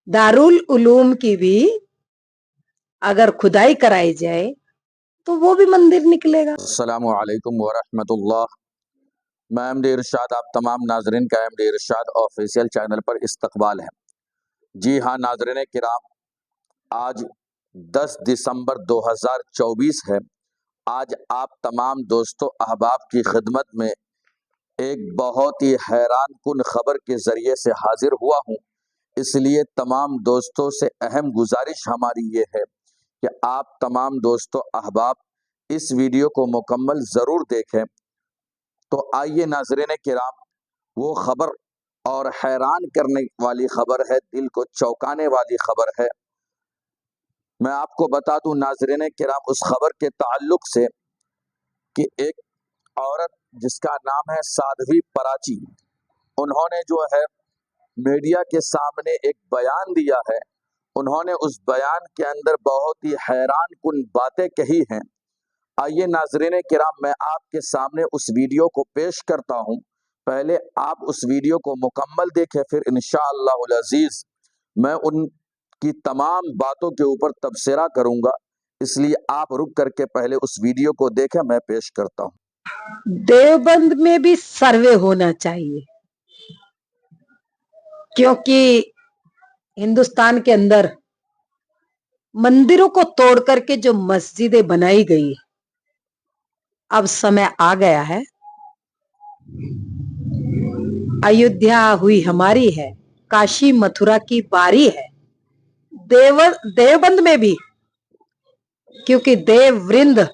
दारुल उलूम की भी अगर खुदाई कराई जाए तो वो भी मंदिर निकलेगा। अस्सलामु अलैकुम वरहमतुल्लाह। मैं एमडी इरशाद, आप तमाम नाजरीन का एमडी इरशाद ऑफिशियल चैनल पर इस्तकबाल है। जी हाँ नाजरीन किराम, आज 10 दिसंबर 2024 है। आज आप तमाम दोस्तों अहबाब की खिदमत में एक बहुत ही हैरान कुन खबर के ज़रिए से हाजिर हुआ हूँ। इसलिए तमाम दोस्तों से अहम गुजारिश हमारी ये है कि आप तमाम दोस्तों अहबाब इस वीडियो को मुकम्मल ज़रूर देखें। तो आइए नाज़रीन किराम, वो खबर और हैरान करने वाली खबर है, दिल को चौंकाने वाली खबर है। मैं आपको बता दूं नाज़रीन किराम उस खबर के ताल्लुक से कि एक औरत जिसका नाम है साध्वी पराची, उन्होंने जो है मीडिया के सामने एक बयान दिया है। उन्होंने उस बयान के अंदर बहुत ही हैरान कुन बातें कही हैं। आइए नाज़रीन किराम, मैं आपके सामने उस वीडियो को पेश करता हूं। पहले आप उस वीडियो को मुकम्मल देखें, फिर इंशाअल्लाहुल अज़ीज़ मैं उनकी तमाम बातों के ऊपर तबसरा करूंगा। इसलिए आप रुक करके पहले उस वीडियो को देखें, मैं पेश करता हूं। देवबंद में भी सर्वे होना चाहिए, क्योंकि हिंदुस्तान के अंदर मंदिरों को तोड़ करके जो मस्जिदें बनाई गई, अब समय आ गया है। अयोध्या हुई हमारी है, काशी मथुरा की बारी है। देवबंद में भी, क्योंकि देव वृंद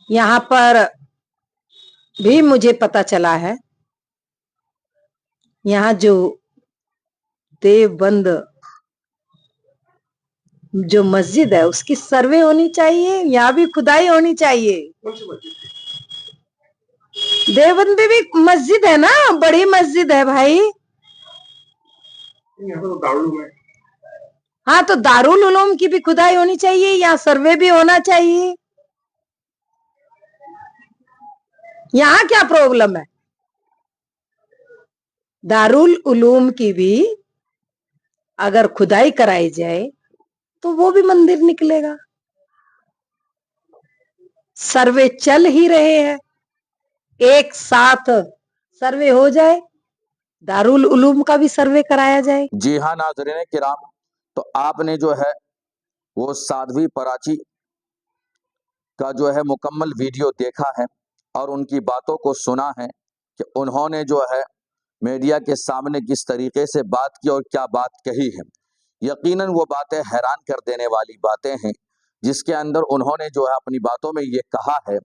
यहाँ पर भी मुझे पता चला है, यहाँ जो देवबंद जो मस्जिद है उसकी सर्वे होनी चाहिए, यहाँ भी खुदाई होनी चाहिए। देवबंद में भी मस्जिद है ना, बड़ी मस्जिद है भाई। हाँ, तो दारुल उलूम की भी खुदाई होनी चाहिए, यहाँ सर्वे भी होना चाहिए। यहाँ क्या प्रॉब्लम है? दारुल उलूम की भी अगर खुदाई कराई जाए तो वो भी मंदिर निकलेगा। सर्वे चल ही रहे हैं, एक साथ सर्वे हो जाए, दारुल उलूम का भी सर्वे कराया जाए। जी हाँ नाज़रीन किराम, तो आपने जो है वो साध्वी पराची का जो है मुकम्मल वीडियो देखा है और उनकी बातों को सुना है कि उन्होंने जो है मीडिया के सामने किस तरीके से बात की और क्या बात कही है। यकीनन वो बातें हैरान कर देने वाली बातें हैं, जिसके अंदर उन्होंने जो है अपनी बातों में ये कहा है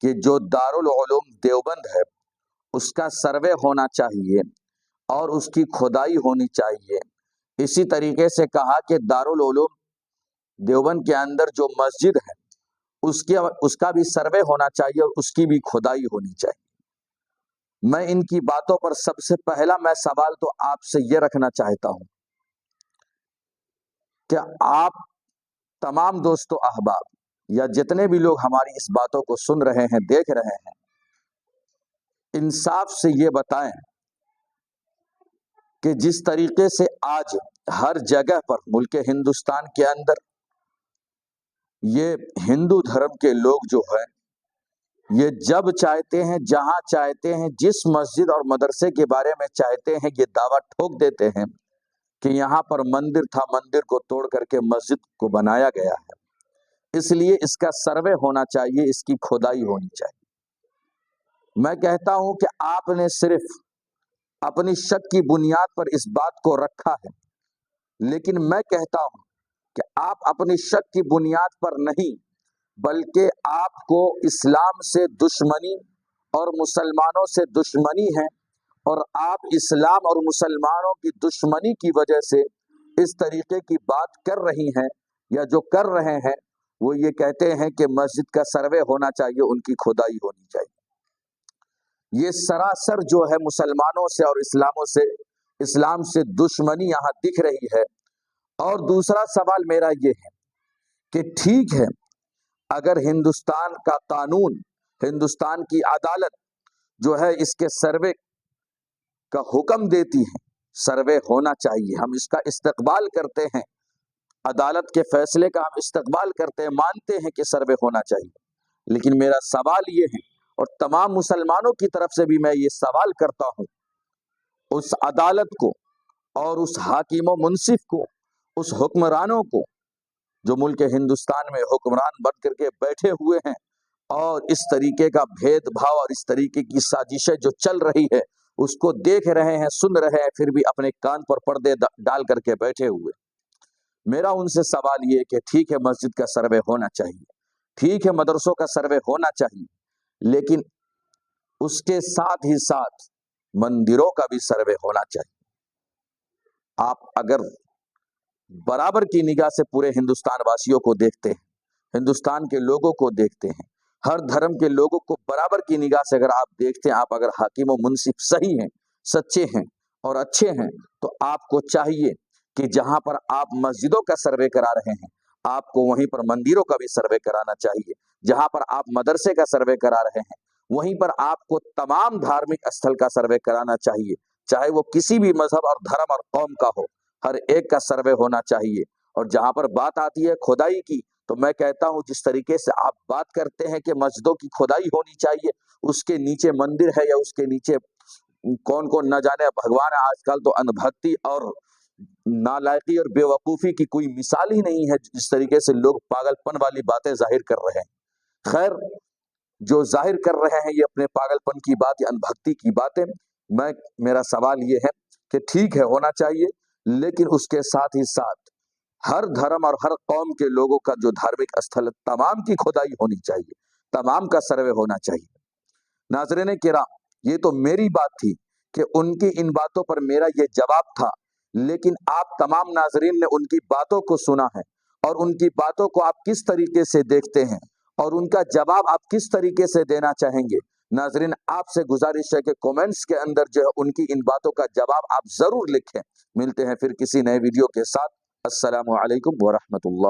कि जो दारुल उलूम देवबंद है उसका सर्वे होना चाहिए और उसकी खुदाई होनी चाहिए। इसी तरीके से कहा कि दारुल उलूम देवबंद के अंदर जो मस्जिद है उसका भी सर्वे होना चाहिए और उसकी भी खुदाई होनी चाहिए। मैं इनकी बातों पर सबसे पहला मैं सवाल तो आपसे ये रखना चाहता हूं कि आप तमाम दोस्तों अहबाब या जितने भी लोग हमारी इस बातों को सुन रहे हैं, देख रहे हैं, इंसाफ से ये बताएं कि जिस तरीके से आज हर जगह पर मुल्क हिंदुस्तान के अंदर ये हिंदू धर्म के लोग जो है ये जब चाहते हैं, जहां चाहते हैं, जिस मस्जिद और मदरसे के बारे में चाहते हैं, ये दावा ठोक देते हैं कि यहाँ पर मंदिर था, मंदिर को तोड़ करके मस्जिद को बनाया गया है। इसलिए इसका सर्वे होना चाहिए, इसकी खुदाई होनी चाहिए। मैं कहता हूं कि आपने सिर्फ अपनी शक की बुनियाद पर इस बात को रखा है, लेकिन मैं कहता हूं कि आप अपनी शक की बुनियाद पर नहीं, बल्कि आपको इस्लाम से दुश्मनी और मुसलमानों से दुश्मनी है और आप इस्लाम और मुसलमानों की दुश्मनी की वजह से इस तरीके की बात कर रही हैं या जो कर रहे हैं वो ये कहते हैं कि मस्जिद का सर्वे होना चाहिए, उनकी खुदाई होनी चाहिए। ये सरासर जो है मुसलमानों से और इस्लाम से दुश्मनी यहाँ दिख रही है। और दूसरा सवाल मेरा ये है कि ठीक है, अगर हिंदुस्तान का कानून, हिंदुस्तान की अदालत जो है इसके सर्वे का हुक्म देती है सर्वे होना चाहिए, हम इसका इस्तकबाल करते हैं, अदालत के फैसले का हम इस्तकबाल करते हैं, मानते हैं कि सर्वे होना चाहिए। लेकिन मेरा सवाल ये है, और तमाम मुसलमानों की तरफ से भी मैं ये सवाल करता हूँ, उस अदालत को और उस हाकिम व मुंसिफ को, उस हुक्मरानों को जो मुल्क हिंदुस्तान में हुक्मरान बन करके बैठे हुए हैं और इस तरीके का भेदभाव और इस तरीके की साजिशें जो चल रही है उसको देख रहे हैं, सुन रहे हैं, फिर भी अपने कान पर पर्दे डाल करके बैठे हुए। मेरा उनसे सवाल ये है कि ठीक है मस्जिद का सर्वे होना चाहिए, ठीक है मदरसों का सर्वे होना चाहिए, लेकिन उसके साथ ही साथ मंदिरों का भी सर्वे होना चाहिए। आप अगर बराबर की निगाह से पूरे हिंदुस्तान वासियों को देखते हैं, हिंदुस्तान के लोगों को देखते हैं, हर धर्म के लोगों को बराबर की निगाह से अगर आप देखते हैं, आप अगर हाकिम व मुंसिफ सही हैं, सच्चे हैं और अच्छे हैं, तो आपको चाहिए कि जहां पर आप मस्जिदों का सर्वे करा रहे हैं, आपको वहीं पर मंदिरों का भी सर्वे कराना चाहिए। जहां पर आप मदरसे का सर्वे करा रहे हैं, वहीं पर आपको तमाम धार्मिक स्थल का सर्वे कराना चाहिए, चाहे वो किसी भी मजहब और धर्म और कौम का हो, हर एक का सर्वे होना चाहिए। और जहां पर बात आती है खुदाई की, तो मैं कहता हूं जिस तरीके से आप बात करते हैं कि मस्जिदों की खुदाई होनी चाहिए, उसके नीचे मंदिर है या उसके नीचे कौन कौन न जाने भगवान है, आजकल तो अनभक्ति और नालायकी और बेवकूफी की कोई मिसाल ही नहीं है, जिस तरीके से लोग पागलपन वाली बातें जाहिर कर रहे हैं। खैर, जो जाहिर कर रहे हैं ये अपने पागलपन की बात या अनभक्ति की बातें, मेरा सवाल ये है कि ठीक है होना चाहिए, लेकिन उसके साथ ही साथ हर धर्म और हर कौम के लोगों का जो धार्मिक स्थल तमाम की खुदाई होनी चाहिए, तमाम का सर्वे होना चाहिए। नाज़रीन किराम, ये तो मेरी बात थी कि उनकी इन बातों पर मेरा ये जवाब था, लेकिन आप तमाम नाज़रीन ने उनकी बातों को सुना है और उनकी बातों को आप किस तरीके से देखते हैं और उनका जवाब आप किस तरीके से देना चाहेंगे। नाज़रीन, आपसे गुजारिश है कि कमेंट्स के अंदर जो है उनकी इन बातों का जवाब आप जरूर लिखें। मिलते हैं फिर किसी नए वीडियो के साथ। अस्सलामु अलैकुम व रहमतुल्लाह।